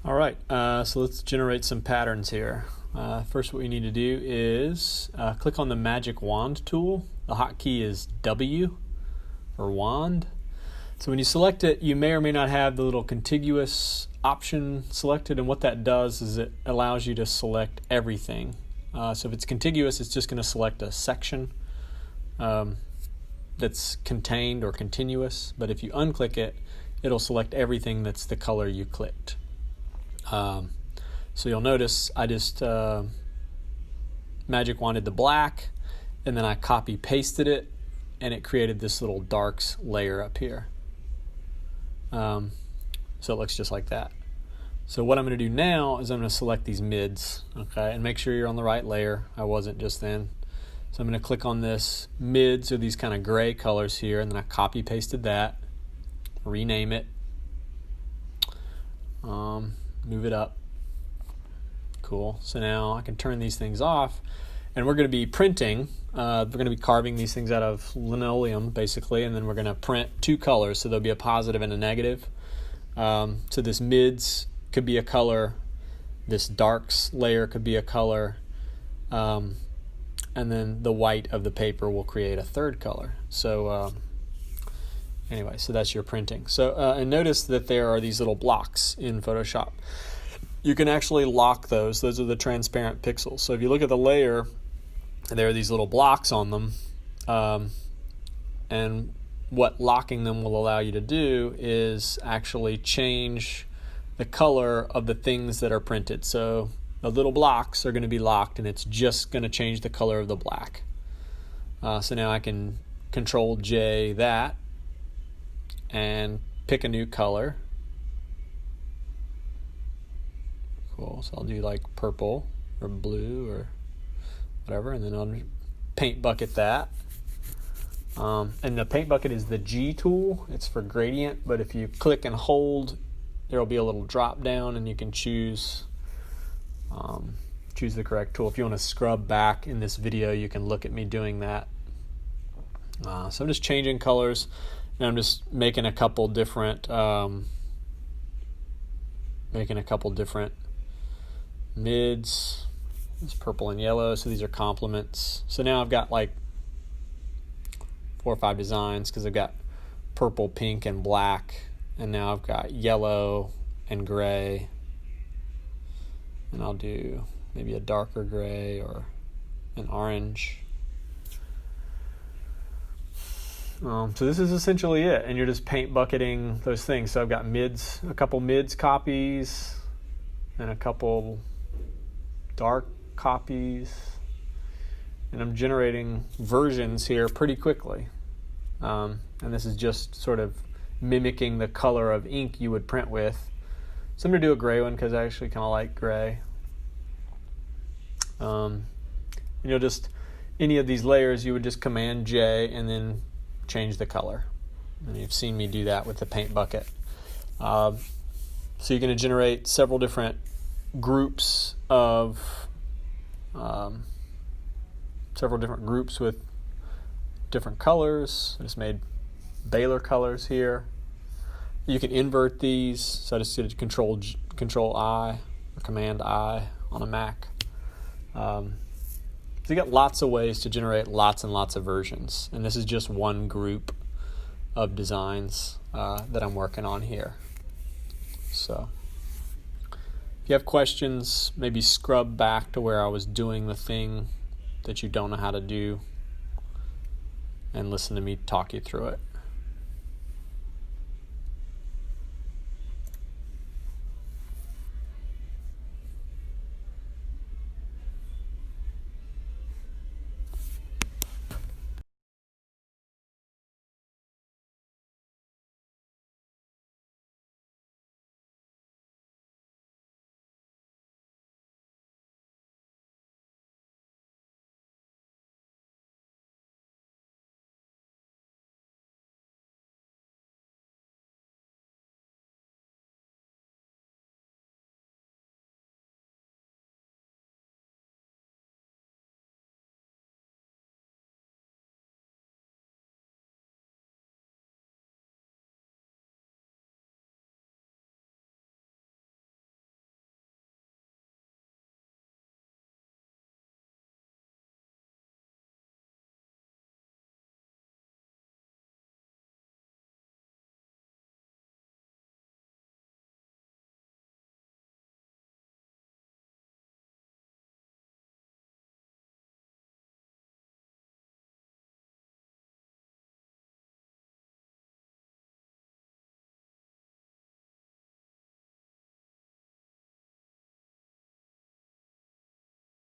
All right, so let's generate some patterns here. First, what we need to do is click on the Magic Wand tool. The hotkey is W for wand. So when you select it, you may or may not have the little contiguous option selected, and what that does is it allows you to select everything. So if it's contiguous, it's just going to select a section that's contained or continuous, but if you unclick it, it'll select everything that's the color you clicked. So you'll notice I just magic wanded the black, and then I copy pasted it, and it created this little darks layer up here. So it looks just like that. So what I'm going to do now is I'm going to select these mids, okay, and make sure you're on the right layer. I wasn't just then. So I'm going to click on this mids, or these kind of gray colors here, and then I copy pasted that, rename it, move it up. Cool. So now I can turn these things off, and we're going to be printing. We're going to be carving these things out of linoleum, basically, and then we're going to print two colors. So there'll be a positive and a negative. So this mids could be a color, this darks layer could be a color, and then the white of the paper will create a third color. So anyway, so that's your printing. So and notice that there are these little blocks in Photoshop. You can actually lock those. Those are the transparent pixels. So if you look at the layer, there are these little blocks on them, and what locking them will allow you to do is actually change the color of the things that are printed. So the little blocks are going to be locked, and it's just going to change the color of the black. So now I can Control J that and pick a new color. Cool. So I'll do like purple or blue or whatever, and then I'll paint bucket that. And the paint bucket is the G tool. It's for gradient, but if you click and hold, there will be a little drop down, and you can choose the correct tool. If you want to scrub back in this video, you can look at me doing that. So I'm just changing colors, and I'm just making a couple different mids. It's purple and yellow, so these are complements. So now I've got like 4 or 5 designs, because I've got purple, pink, and black, and now I've got yellow and gray, and I'll do maybe a darker gray or an orange. So this is essentially it, and you're just paint bucketing those things. So I've got mids, a couple mids copies, and a couple dark copies, and I'm generating versions here pretty quickly. And this is just sort of mimicking the color of ink you would print with. So I'm going to do a gray one because I actually kind of like gray. And you'll just, any of these layers, you would just Command J and then change the color. And you've seen me do that with the paint bucket. So you're going to generate several different groups of with different colors. I just made Baylor colors here. You can invert these. So I just did Control I or Command I on a Mac. So you got lots of ways to generate lots and lots of versions, and this is just one group of designs that I'm working on here. So if you have questions, maybe scrub back to where I was doing the thing that you don't know how to do and listen to me talk you through it.